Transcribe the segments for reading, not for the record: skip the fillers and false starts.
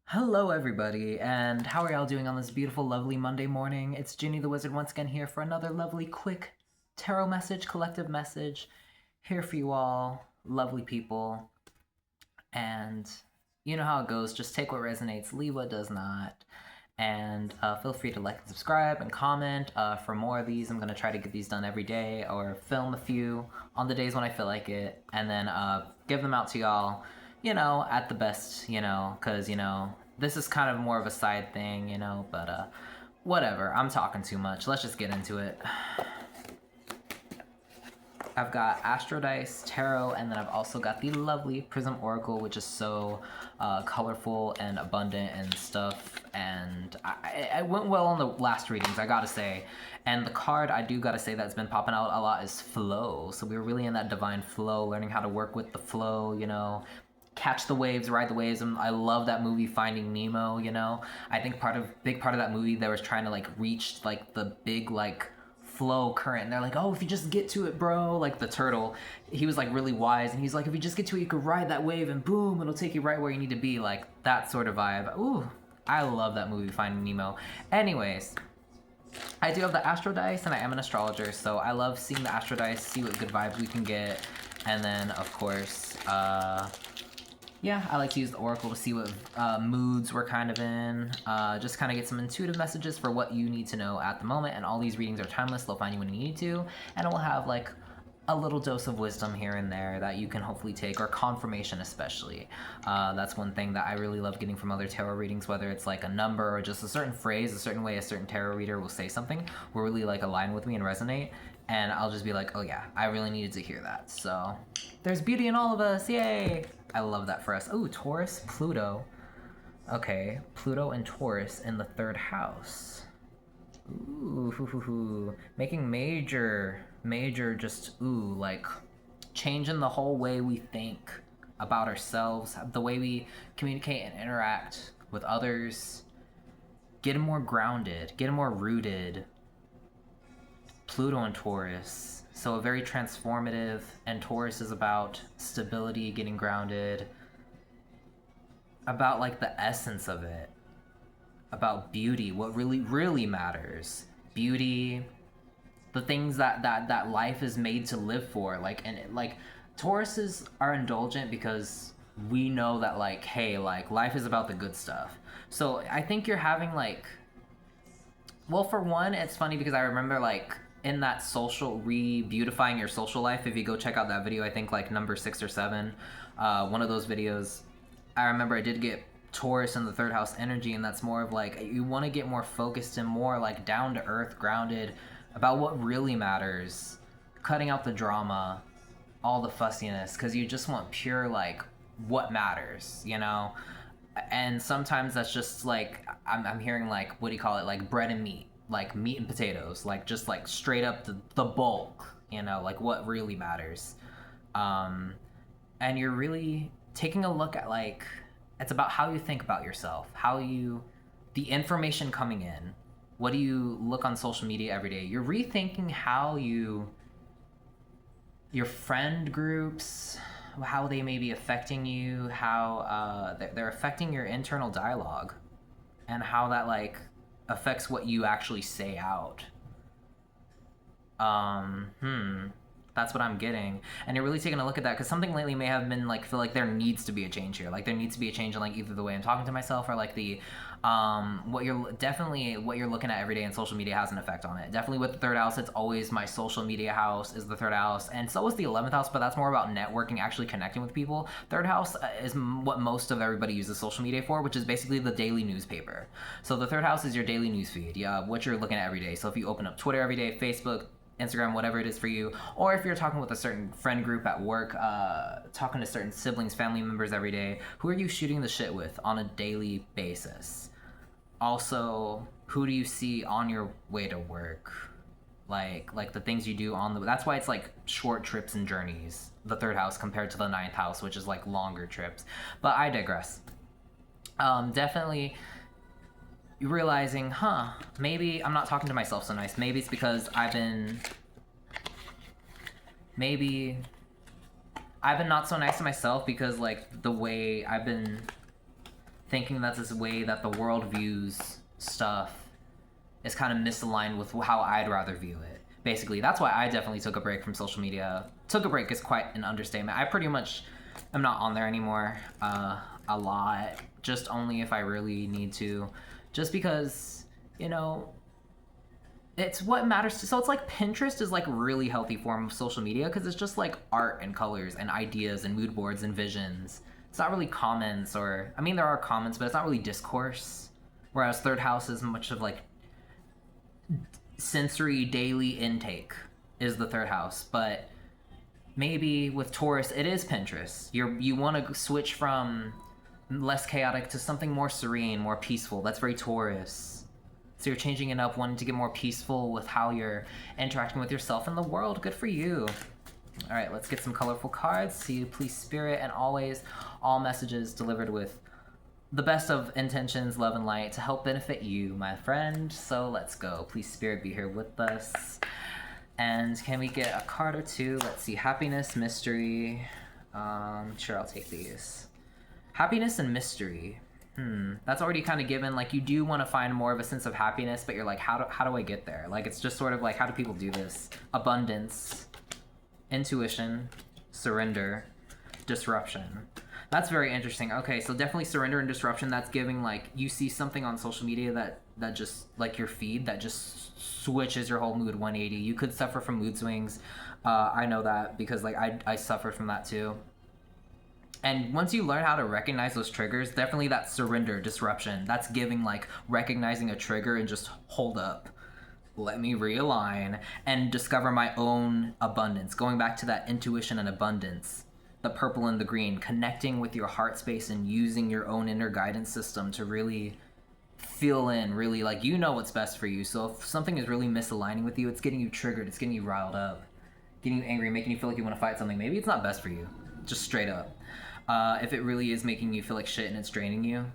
Hello, everybody, and how are y'all doing on this beautiful, lovely Monday morning? It's Ginny the Wizard once again here for another lovely, quick tarot message, collective message. Here for you all, lovely people. And you know how it goes, just take what resonates, leave what does not. And feel free to like and subscribe and comment for more of these. I'm going to try to get these done every day or film a few on the days when I feel like it. And then give them out to y'all, at the best, because, this is kind of more of a side thing, but whatever. I'm talking too much. Let's just get into it. I've got Astro Dice, Tarot, and then I've also got the lovely Prism Oracle, which is so colorful and abundant and stuff. And I went well on the last readings, I gotta say. And the card I do gotta say that's been popping out a lot is Flow. So we were really in that divine flow, learning how to work with the flow, catch the waves, ride the waves. And I love that movie Finding Nemo, I think big part of that movie there was trying to like reach like the big like flow current, and they're like, oh, if you just get to it, bro, like the turtle, he was like really wise, and he's like, if you just get to it, you could ride that wave and boom, it'll take you right where you need to be, like that sort of vibe. Ooh, I love that movie Finding Nemo. Anyways, I do have the Astro Dice, and I am an astrologer, so I love seeing the Astro Dice, see what good vibes we can get. And then of course yeah, I like to use the Oracle to see what moods we're kind of in. Just kind of get some intuitive messages for what you need to know at the moment. And all these readings are timeless. They'll find you when you need to. And it will have like a little dose of wisdom here and there that you can hopefully take, or confirmation especially. That's one thing that I really love getting from other tarot readings, whether it's like a number or just a certain phrase, a certain way a certain tarot reader will say something will really like align with me and resonate. And I'll just be like, oh yeah, I really needed to hear that. So there's beauty in all of us, yay! I love that for us. Oh, Taurus, Pluto. Okay, Pluto and Taurus in the third house. Ooh, making major, just, like changing the whole way we think about ourselves, the way we communicate and interact with others, getting more grounded, getting more rooted. Pluto and Taurus, so very transformative, and Taurus is about stability, getting grounded, about like the essence of it, about beauty, what really matters, beauty, the things that life is made to live for, like. And like Tauruses are indulgent because we know that like, hey, like life is about the good stuff. So I think you're having like, well, for one, it's funny because I remember like in that social beautifying your social life, if you go check out that video, I think like number 6 or 7, one of those videos, I remember I did get Taurus in the third house energy, and that's more of like you want to get more focused and more like down to earth, grounded about what really matters, cutting out the drama, all the fussiness, because you just want pure like what matters, and sometimes that's just like I'm hearing like, what do you call it, like bread and meat, like meat and potatoes, like just like straight up the bulk, like what really matters. And you're really taking a look at like, it's about how you think about yourself, the information coming in, what do you look on social media every day. You're rethinking how your friend groups, how they may be affecting you, how they're affecting your internal dialogue, and how that like affects what you actually say out. That's what I'm getting. And you're really taking a look at that, because something lately may have been like, feel like there needs to be a change here. Like there needs to be a change in like either the way I'm talking to myself, or like the what you're looking at every day in social media has an effect on it. Definitely with the third house, it's always my social media house is the third house, and so is the 11th house, but that's more about networking, actually connecting with people. Third house is what most of everybody uses social media for, which is basically the daily newspaper. So the third house is your daily news feed, yeah, what you're looking at every day. So if you open up Twitter every day, Facebook, Instagram, whatever it is for you, or if you're talking with a certain friend group at work, talking to certain siblings, family members every day, who are you shooting the shit with on a daily basis? Also, who do you see on your way to work? Like the things you do on the, that's why it's like short trips and journeys, the third house, compared to the ninth house, which is like longer trips. But I digress. Definitely realizing, maybe I'm not talking to myself so nice. Maybe it's because maybe I've been not so nice to myself, because like the way I've been thinking that's this way that the world views stuff is kind of misaligned with how I'd rather view it. Basically, that's why I definitely took a break from social media. Took a break is quite an understatement. I pretty much am not on there anymore a lot, just only if I really need to. Just because, you know, it's what matters to, so it's like Pinterest is like really healthy form of social media because it's just like art and colors and ideas and mood boards and visions. It's not really comments, or I mean there are comments, but it's not really discourse. Whereas Third House is much of like sensory daily intake is the Third House. But maybe with Taurus it is Pinterest. You want to switch from less chaotic to something more serene, more peaceful. That's very Taurus. So you're changing it up, wanting to get more peaceful with how you're interacting with yourself and the world. Good for you. All right, let's get some colorful cards. See you, please, Spirit, and always all messages delivered with the best of intentions, love, and light to help benefit you, my friend. So let's go. Please, Spirit, be here with us. And can we get a card or two? Let's see. Happiness, mystery. Sure, I'll take these. Happiness and mystery. That's already kind of given. Like, you do want to find more of a sense of happiness, but you're like, how do I get there? Like, it's just sort of like, how do people do this? Abundance, intuition, surrender, disruption. That's very interesting. Okay, so definitely surrender and disruption. That's giving, like, you see something on social media that just, like your feed, that just switches your whole mood 180. You could suffer from mood swings. I know that because, like, I suffer from that too. And once you learn how to recognize those triggers, definitely that surrender, disruption, that's giving, like, recognizing a trigger and just hold up. Let me realign and discover my own abundance. Going back to that intuition and abundance, the purple and the green, connecting with your heart space and using your own inner guidance system to really feel in, really, like, you know what's best for you. So if something is really misaligning with you, it's getting you triggered, it's getting you riled up, getting you angry, making you feel like you want to fight something. Maybe it's not best for you, just straight up. If it really is making you feel like shit and it's draining you,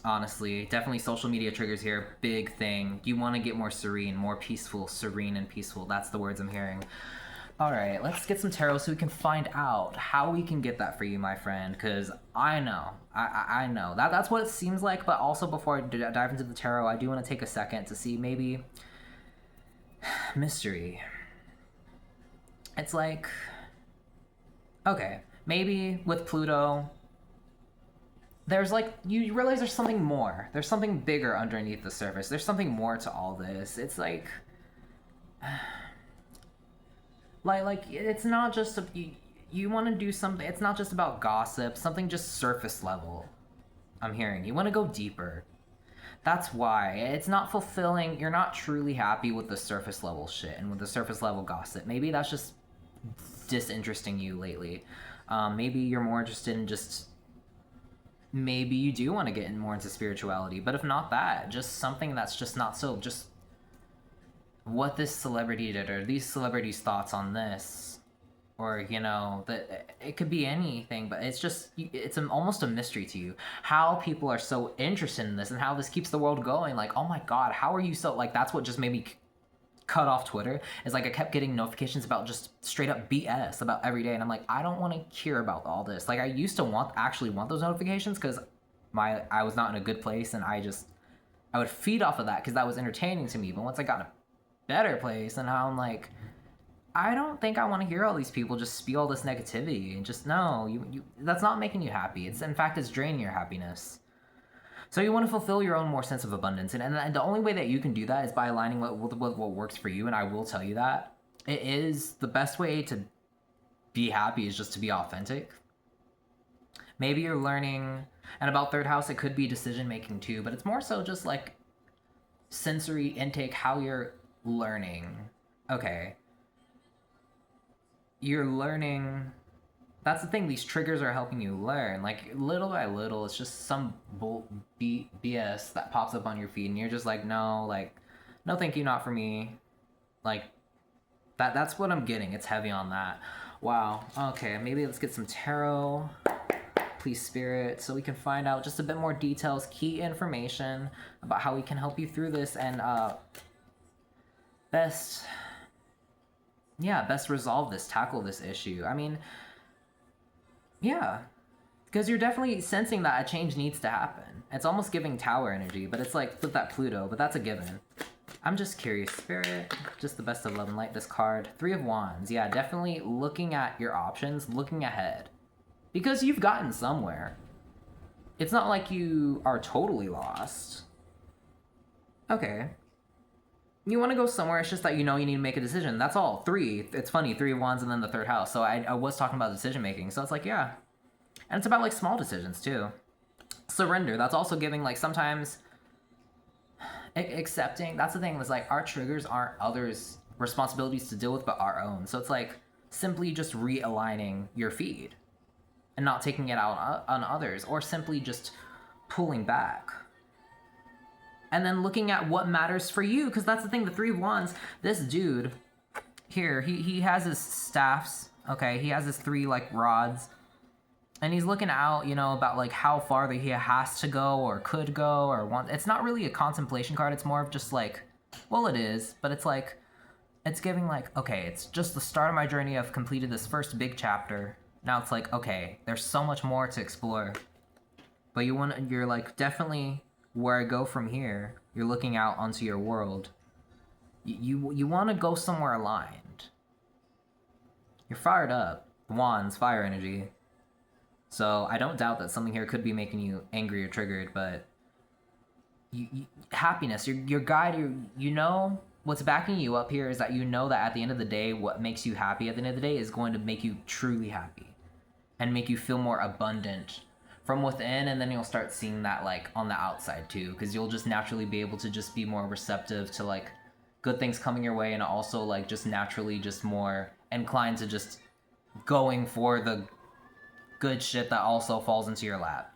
honestly, definitely social media triggers here. Big thing. You want to get more serene, more peaceful, serene and peaceful. That's the words I'm hearing. All right, let's get some tarot so we can find out how we can get that for you, my friend. Because I know, I know that's what it seems like. But also, before I dive into the tarot, I do want to take a second to see maybe mystery. It's like, okay, maybe with Pluto, there's like, you realize there's something more. There's something bigger underneath the surface. There's something more to all this. It's like it's not just you want to do something. It's not just about gossip. Something just surface level. I'm hearing you want to go deeper. That's why it's not fulfilling. You're not truly happy with the surface level shit and with the surface level gossip. Maybe that's just disinteresting you lately. Maybe you're more interested in just, maybe you do want to get more into spirituality, but if not that, just something that's just not so, just what this celebrity did, or these celebrities' thoughts on this, or, you know, that it could be anything, but it's just, it's almost a mystery to you how people are so interested in this and how this keeps the world going. Like, oh my god, how are you so, like, that's what just made me cut off Twitter, is like I kept getting notifications about just straight up BS about every day, and I'm like, I don't want to hear about all this. Like, I used to actually want those notifications because I was not in a good place, and I would feed off of that because that was entertaining to me. But once I got in a better place, and now I'm like, I don't think I want to hear all these people just spew all this negativity, and just, no, you that's not making you happy. It's, in fact, it's draining your happiness. So you want to fulfill your own more sense of abundance. And the only way that you can do that is by aligning with what works for you. And I will tell you that. It is the best way to be happy is just to be authentic. Maybe you're learning, and about Third House, it could be decision making too, but it's more so just like sensory intake, how you're learning. Okay. You're learning. That's the thing, these triggers are helping you learn. Like, little by little, it's just some BS that pops up on your feed, and you're just like, no, like, no thank you, not for me. Like, that's what I'm getting. It's heavy on that. Wow. Okay, maybe let's get some tarot. Please, Spirit, so we can find out just a bit more details, key information about how we can help you through this, and best resolve this, tackle this issue. I mean, yeah, Because you're definitely sensing that a change needs to happen. It's almost giving tower energy, but it's like with that Pluto, but that's a given. I'm just curious. Spirit, just the best of love and light, this card. 3 of Wands. Yeah, definitely looking at your options, looking ahead. Because you've gotten somewhere. It's not like you are totally lost. Okay. You want to go somewhere, it's just that you know you need to make a decision. That's all. 3. It's funny, 3 of Wands and then the 3rd house. So I was talking about decision making. So it's like, yeah. And it's about like small decisions too. Surrender. That's also giving like sometimes accepting. That's the thing. It's like our triggers aren't others' responsibilities to deal with, but our own. So it's like simply just realigning your feed and not taking it out on others, or simply just pulling back. And then looking at what matters for you, because that's the thing. The 3 of Wands. This dude here, he has his staffs. Okay, he has his 3 like rods. And he's looking out, you know, about like how far that he has to go or could go or want. It's not really a contemplation card. It's more of just like, well, it is, but it's like, it's giving like, okay, it's just the start of my journey. I've completed this first big chapter. Now it's like, okay, there's so much more to explore. But you're like, definitely where I go from here, you're looking out onto your world. You want to go somewhere aligned. You're fired up. Wands, fire energy. So I don't doubt that something here could be making you angry or triggered, but happiness, your guide, you know what's backing you up here is that you know that at the end of the day, what makes you happy at the end of the day is going to make you truly happy and make you feel more abundant from within, and then you'll start seeing that like on the outside too, because you'll just naturally be able to just be more receptive to like good things coming your way, and also like just naturally just more inclined to just going for the good shit that also falls into your lap.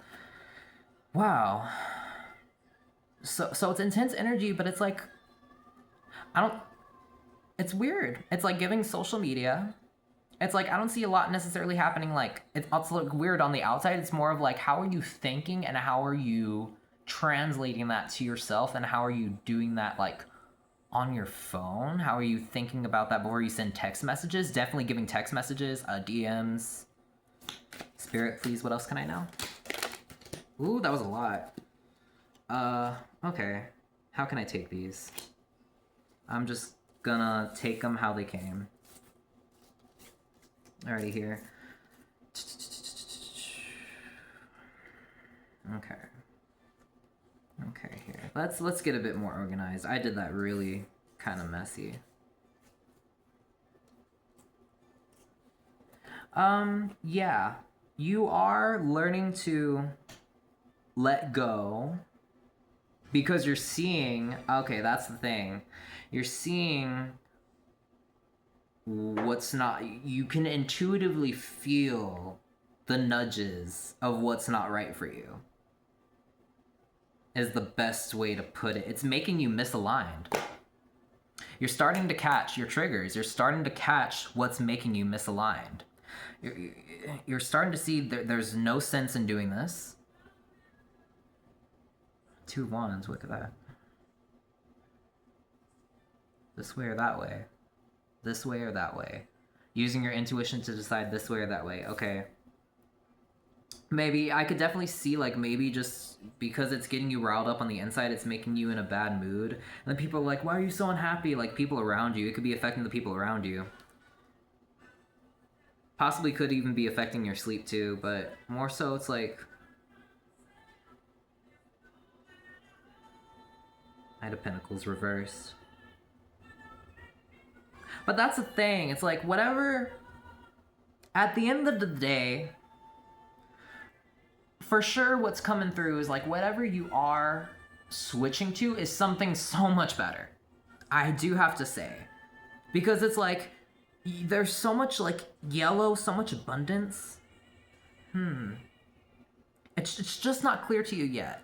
Wow. So it's intense energy, but it's like, it's weird. It's like giving social media. It's like, I don't see a lot necessarily happening. Like, it's like weird on the outside. It's more of like, how are you thinking and how are you translating that to yourself, and how are you doing that like on your phone? How are you thinking about that before you send text messages? Definitely giving text messages, DMs. Spirit, please, what else can I know? Ooh, that was a lot. Okay. How can I take these? I'm just gonna take them how they came. Alrighty, here. Okay. Okay, here. Let's get a bit more organized. I did that really kind of messy. Yeah. You are learning to let go because you're seeing, okay, that's the thing. You're seeing what's not, you can intuitively feel the nudges of what's not right for you, is the best way to put it. It's making you misaligned. You're starting to catch your triggers. You're starting to catch what's making you misaligned. You're starting to see there's no sense in doing this. 2 wands, look at that. This way or that way. This way or that way. Using your intuition to decide this way or that way. Okay. Maybe I could definitely see like maybe just because it's getting you riled up on the inside, it's making you in a bad mood. And then people are like, why are you so unhappy? Like people around you. It could be affecting the people around you. Possibly could even be affecting your sleep too, but more so it's like... Knight of Pentacles reversed. But that's the thing, it's like whatever... At the end of the day, for sure what's coming through is like whatever you are switching to is something so much better. I do have to say. Because it's like... There's so much, like, yellow, so much abundance. It's just not clear to you yet.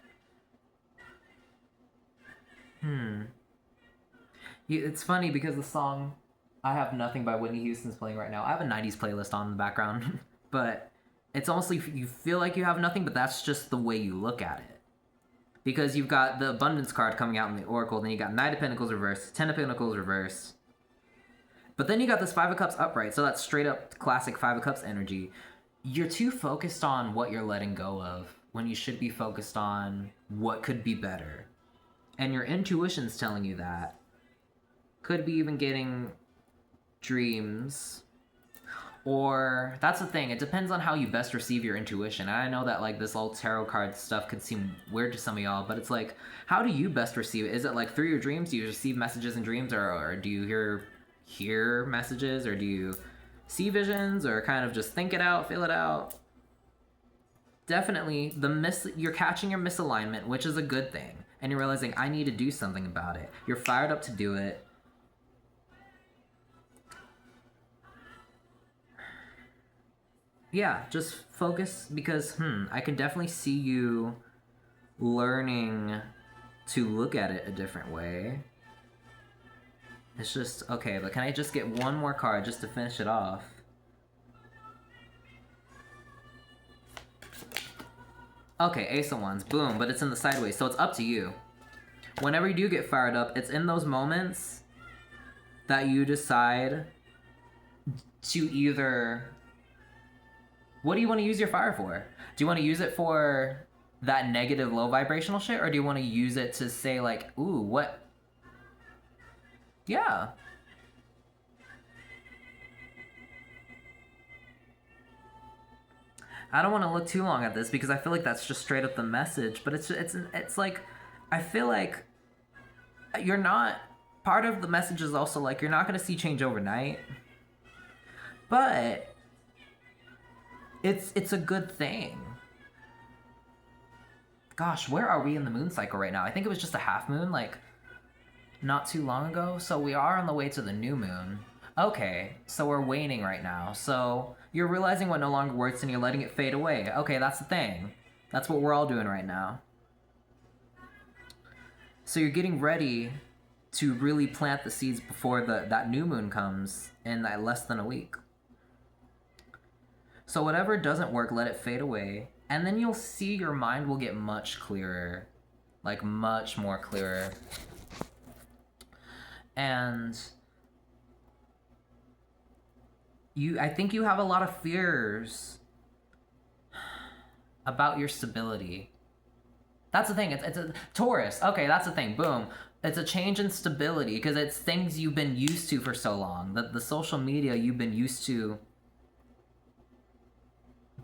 It's funny because the song I Have Nothing by Whitney Houston's playing right now. I have a 90s playlist on in the background. But it's almost like you feel like you have nothing, but that's just the way you look at it. Because you've got the abundance card coming out in the Oracle, then you got Knight of Pentacles reversed, 10 of Pentacles reversed. But then you got this 5 of Cups upright, so that's straight up classic 5 of Cups energy. you're too focused on what you're letting go of when you should be focused on what could be better. And your intuition's telling you that. Could be even getting dreams. Or that's the thing, it depends on how you best receive your intuition. And I know that like this old tarot card stuff could seem weird to some of y'all, but it's like, how do you best receive it? Is it like through your dreams? Do you receive messages in dreams, or do you hear messages, or do you see visions, or kind of just think it out, feel it out? Definitely you're catching your misalignment, which is a good thing. And you're realizing I need to do something about it. You're fired up to do it. Yeah, just focus, because I can definitely see you learning to look at it a different way. It's just okay, but can I just get one more card just to finish it off? Okay, Ace of Wands, boom, but it's in the sideways, so it's up to you. Whenever you do get fired up, it's in those moments that you decide to either... What do you want to use your fire for? Do you want to use it for that negative low vibrational shit, or do you want to use it to say like, ooh, what? Yeah. I don't want to look too long at this because I feel like that's just straight up the message, but it's like, I feel like you're not, part of the message is also like, you're not going to see change overnight, but it's a good thing. Gosh, where are we in the moon cycle right now? I think it was just a half moon, like, not too long ago. So we are on the way to the new moon. Okay, so we're waning right now. So you're realizing what no longer works and you're letting it fade away. Okay, that's the thing. That's what we're all doing right now. So you're getting ready to really plant the seeds before that new moon comes in less than a week. So whatever doesn't work, let it fade away. And then you'll see your mind will get much clearer. Like, much more clearer. And I think you have a lot of fears about your stability. That's the thing. It's a Taurus. Okay, that's the thing. Boom. It's a change in stability because it's things you've been used to for so long. The social media you've been used to.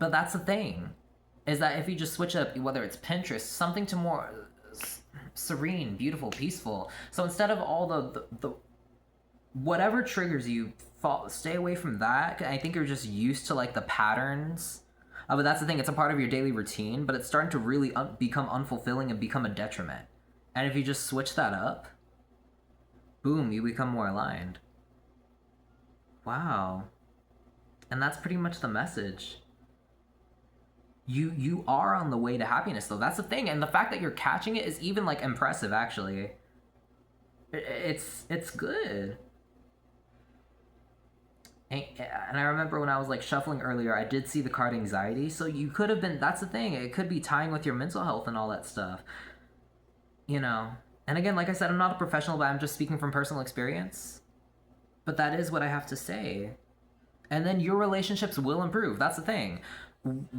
But that's the thing, is that if you just switch up, whether it's Pinterest, something to more serene, beautiful, peaceful. So instead of all the whatever triggers you, stay away from that. I think you're just used to like the patterns. But that's the thing, it's a part of your daily routine, but it's starting to really become unfulfilling and become a detriment. And if you just switch that up, boom, you become more aligned. Wow. And that's pretty much the message. You are on the way to happiness, though. That's the thing, and the fact that you're catching it is even like impressive. Actually, it's good. And I remember when I was like shuffling earlier, I did see the card anxiety. So you could have been. That's the thing. It could be tying with your mental health and all that stuff. You know. And again, like I said, I'm not a professional, but I'm just speaking from personal experience. But that is what I have to say. And then your relationships will improve. That's the thing.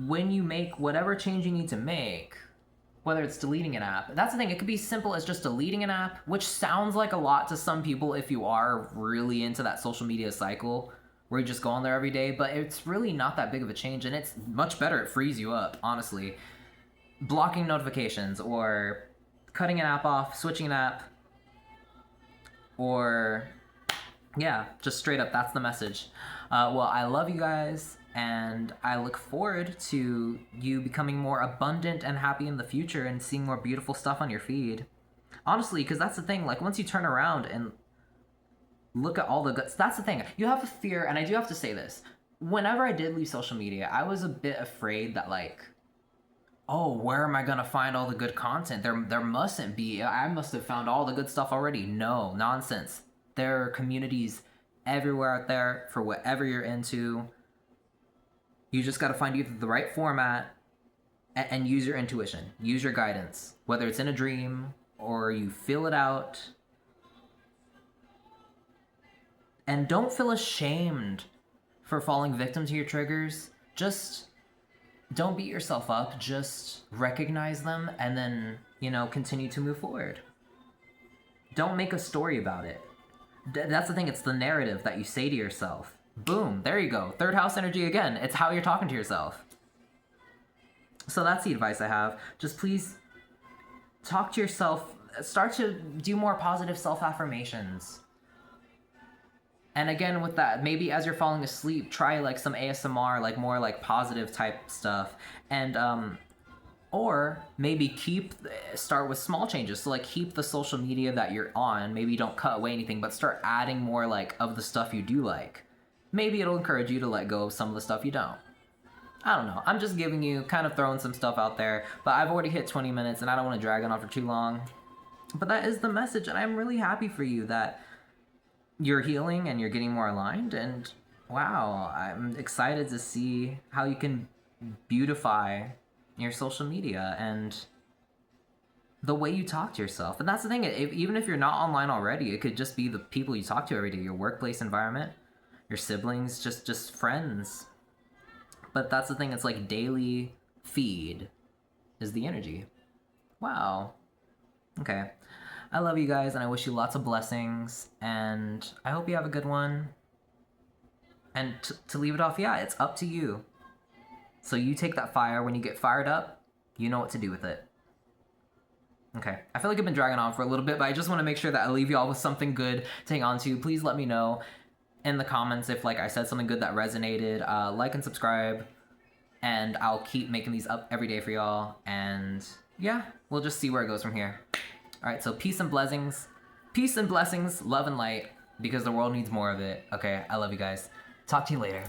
When you make whatever change you need to make, whether it's deleting an app, that's the thing, it could be simple as just deleting an app, which sounds like a lot to some people if you are really into that social media cycle where you just go on there every day, but it's really not that big of a change, and it's much better. It frees you up, honestly. Blocking notifications, or cutting an app off, switching an app, or yeah, just straight up, that's the message. Well, I love you guys, and I look forward to you becoming more abundant and happy in the future and seeing more beautiful stuff on your feed. Honestly, because that's the thing, like, once you turn around and look at all the good... That's the thing. You have a fear, and I do have to say this. Whenever I did leave social media, I was a bit afraid that, like, oh, where am I going to find all the good content? There mustn't be. I must have found all the good stuff already. No, nonsense. There are communities everywhere out there for whatever you're into. You just got to find either the right format and use your intuition. Use your guidance. Whether it's in a dream or you feel it out. And don't feel ashamed for falling victim to your triggers. Just don't beat yourself up. Just recognize them and then, continue to move forward. Don't make a story about it. That's the thing. It's the narrative that you say to yourself. Boom. There you go. Third house energy again. It's how you're talking to yourself. So that's the advice I have. Just please talk to yourself. Start to do more positive self-affirmations. And again, with that, maybe as you're falling asleep, try like some ASMR, like more like positive type stuff. And or maybe start with small changes. So like keep the social media that you're on. Maybe don't cut away anything, but start adding more like of the stuff you do like. Maybe it'll encourage you to let go of some of the stuff you don't. I don't know. I'm just giving you, kind of throwing some stuff out there, but I've already hit 20 minutes and I don't want to drag it on for too long. But that is the message, and I'm really happy for you that you're healing and you're getting more aligned, and wow, I'm excited to see how you can beautify your social media and the way you talk to yourself. And that's the thing, even if you're not online already, it could just be the people you talk to every day, your workplace environment, your siblings, just friends. But that's the thing, it's like daily feed is the energy. Wow. Okay. I love you guys, and I wish you lots of blessings, and I hope you have a good one. And to leave it off, yeah, it's up to you. So you take that fire. When you get fired up, you know what to do with it. Okay. I feel like I've been dragging on for a little bit, but I just want to make sure that I leave you all with something good to hang on to. Please let me know in the comments if, like, I said something good that resonated. Like and subscribe, and I'll keep making these up every day for y'all. And yeah, we'll just see where it goes from here. All right, so peace and blessings, love and light, because the world needs more of it. Okay, I love you guys. Talk to you later.